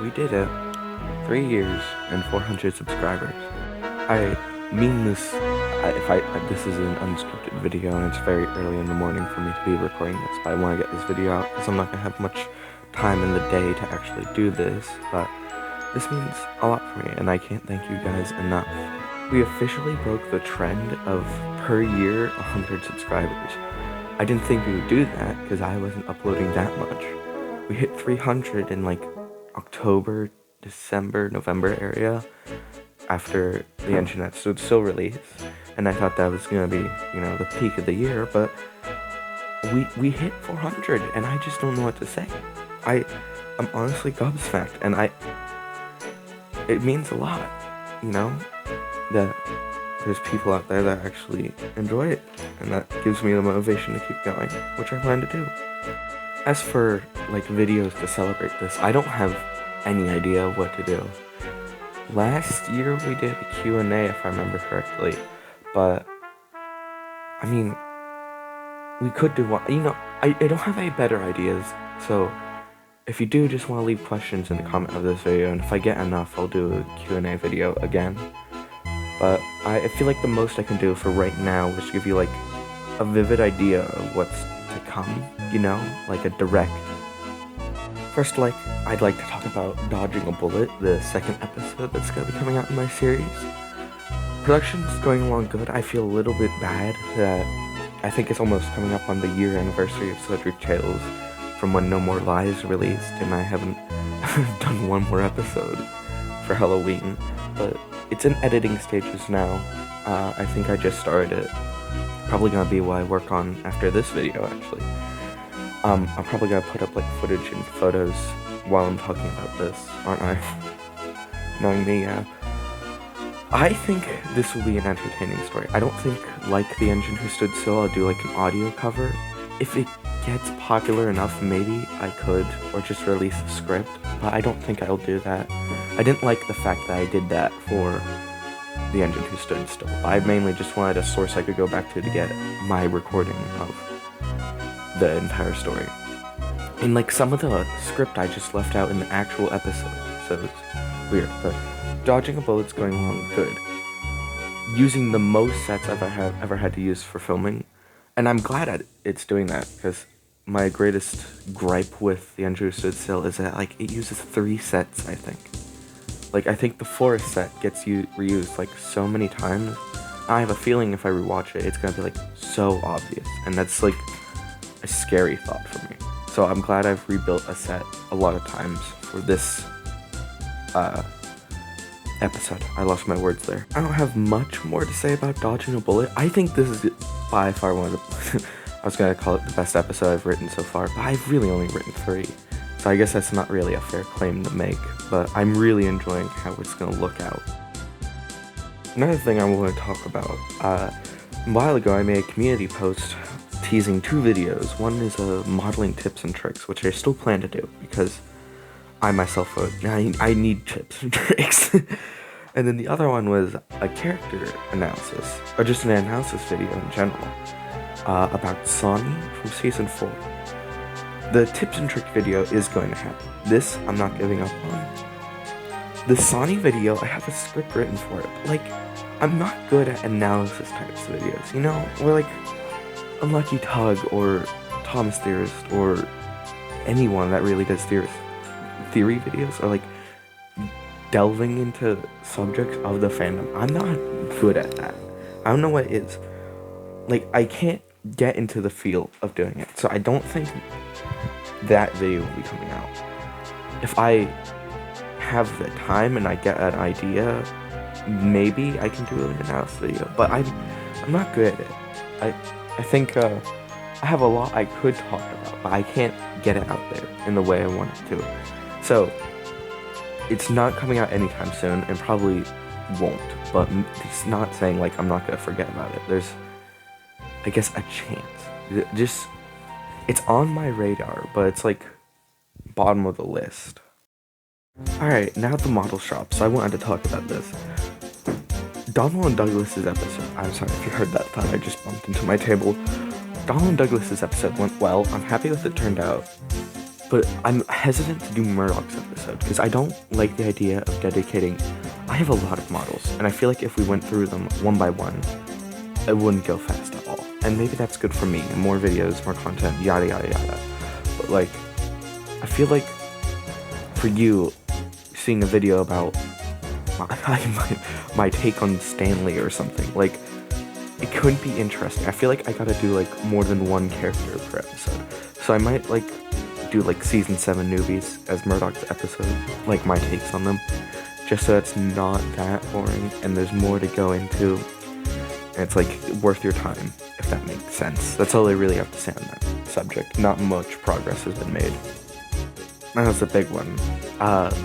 we did it. 3 years and 400 subscribers. I mean this, this is an unscripted video and it's very early in the morning for me to be recording this, but I want to get this video out because I'm not going to have much time in the day to actually do this, but this means a lot for me and I can't thank you guys enough. We officially broke the trend of per year 100 subscribers. I didn't think we would do that because I wasn't uploading that much. We hit 300 in like October, December, November area after the Engine episode still released, and I thought that was gonna be, the peak of the year, but we hit 400 and I just don't know what to say. I'm honestly gobsmacked, and it means a lot, that there's people out there that actually enjoy it, and that gives me the motivation to keep going, which I plan to do. As for videos to celebrate this, I don't have any idea of what to do. Last year we did a Q&A, if I remember correctly, but I mean, we could do one. I don't have any better ideas, so if you do just want to leave questions in the comment of this video, and if I get enough, I'll do a Q&A video again. But I feel like the most I can do for right now is give you a vivid idea of what's to come, like a direct. First, I'd like to talk about Dodging a Bullet, the second episode that's going to be coming out in my series. Production's going along good. I feel a little bit bad that I think it's almost coming up on the year anniversary of Cedric Tales from when No More Lies released, and I haven't done one more episode for Halloween, but it's in editing stages now. I think I just started it. Probably going to be what I work on after this video, actually. I'm probably gonna put up footage and photos while I'm talking about this, aren't I? Knowing me, yeah. I think this will be an entertaining story. I don't think, like The Engine Who Stood Still, I'll do an audio cover. If it gets popular enough, maybe I could, or just release a script, but I don't think I'll do that. I didn't like the fact that I did that for The Engine Who Stood Still. I mainly just wanted a source I could go back to get my recording of the entire story. And some of the script I just left out in the actual episode, so it's weird, but Dodging a Bullet's going along good. Using the most sets I've ever had to use for filming, and I'm glad it's doing that, because my greatest gripe with The Engine Who Stood Still is that it uses 3 sets, I think. I think the forest set gets reused so many times. I have a feeling if I rewatch it, it's gonna be so obvious, and that's a scary thought for me. So I'm glad I've rebuilt a set a lot of times for this episode. I lost my words there. I don't have much more to say about Dodging a Bullet. I think this is by far one of the I was gonna call it the best episode I've written so far, but I've really only written 3. So I guess that's not really a fair claim to make, but I'm really enjoying how it's gonna look out. Another thing I want to talk about, a while ago I made a community post teasing 2 videos. One is modeling tips and tricks, which I still plan to do because I myself I need tips and tricks. And then the other one was a character analysis, or just an analysis video in general, about Sonny from season 4. The tips and trick video is going to happen. This I'm not giving up on. The Sonny video, I have a script written for it, but I'm not good at analysis types of videos, Or Unlucky Tug or Thomas Theorist or anyone that really does theory videos, or delving into subjects of the fandom. I'm not good at that. I don't know what it is. I can't get into the feel of doing it, so I don't think that video will be coming out. If I have the time and I get an idea, maybe I can do an analysis video, but I'm not good at it. I think I have a lot I could talk about, but I can't get it out there in the way I want it to. So, it's not coming out anytime soon, and probably won't, but it's not saying I'm not gonna forget about it. There's, I guess, a chance. It's on my radar, but it's bottom of the list. Alright, now the model shop, so I wanted to talk about this. Donald and Douglas's episode, I'm sorry if you heard that thought, I just bumped into my table. Donald and Douglas's episode went well. I'm happy with it turned out. But I'm hesitant to do Murdoch's episode because I don't like the idea of dedicating. I have a lot of models, and I feel like if we went through them one by one, it wouldn't go fast at all. And maybe that's good for me. More videos, more content, yada yada yada. But like, I feel like for you, seeing a video about my take on Stanley or something, like, it could be interesting. I feel like I gotta do like more than one character per episode. So I might like do like season 7 newbies as Murdoch's episode, like my takes on them, just so it's not that boring and there's more to go into, and it's like worth your time, if that makes sense. That's all I really have to say on that subject. Not much progress has been made. That was a big one.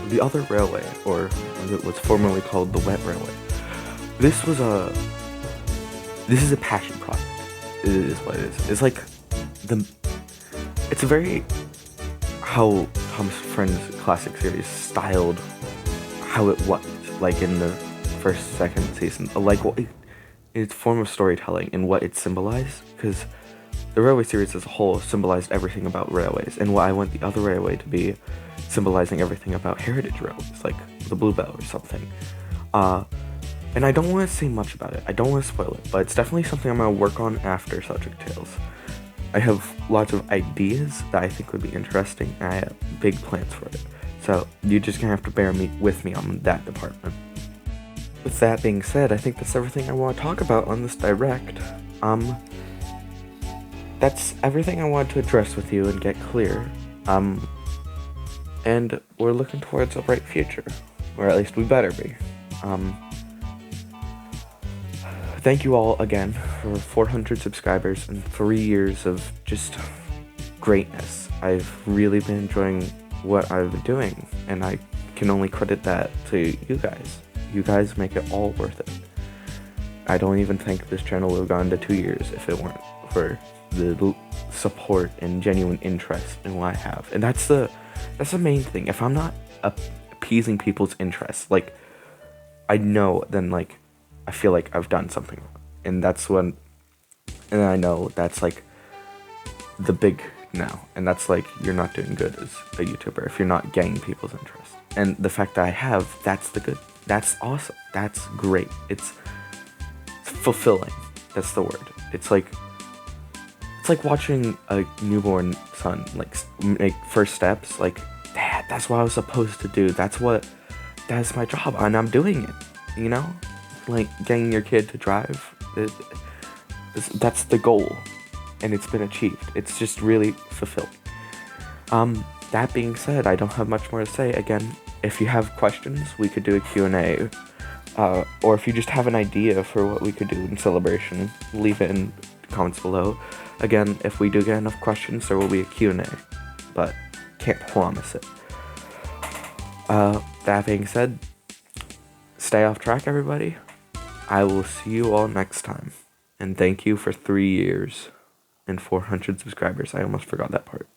The other railway, or it was formerly called the Wet Railway. This is a passion project. It is what it is. It's like it's a very how Thomas Friend's classic series styled how it was, like in the first, second season, like what its form of storytelling and what it symbolized, because the railway series as a whole symbolized everything about railways, and what I want the other railway to be symbolizing everything about heritage railways, like the Bluebell or something. And I don't want to say much about it. I don't want to spoil it, but it's definitely something I'm going to work on after Subject Tales. I have lots of ideas that I think would be interesting, and I have big plans for it. So you're just going to have to bear with me on that department. With that being said, I think that's everything I want to talk about on this direct. That's everything I wanted to address with you and get clear. And we're looking towards a bright future, or at least we better be. Thank you all again for 400 subscribers and 3 years of just greatness. I've really been enjoying what I've been doing, and I can only credit that to you guys. You guys make it all worth it. I don't even think this channel would have gone to 2 years if it weren't for the support and genuine interest in what I have. And that's the main thing. If I'm not appeasing people's interests, like, I know, then like I feel like I've done something wrong. And that's when, and I know that's like the big no. And that's like, you're not doing good as a YouTuber if you're not getting people's interest. And the fact that I have, that's awesome. That's great. It's fulfilling. That's the word. It's like watching a newborn son like make first steps. Like, Dad, that's what I was supposed to do. That's my job, and I'm doing it. You know, like getting your kid to drive. That's the goal, and it's been achieved. It's just really fulfilling. That being said, I don't have much more to say. Again, if you have questions, we could do a Q&A. Or if you just have an idea for what we could do in celebration, leave it in the comments below. Again, if we do get enough questions, there will be a Q&A, but can't promise it. That being said, stay off track, everybody. I will see you all next time. And thank you for 3 years and 400 subscribers. I almost forgot that part.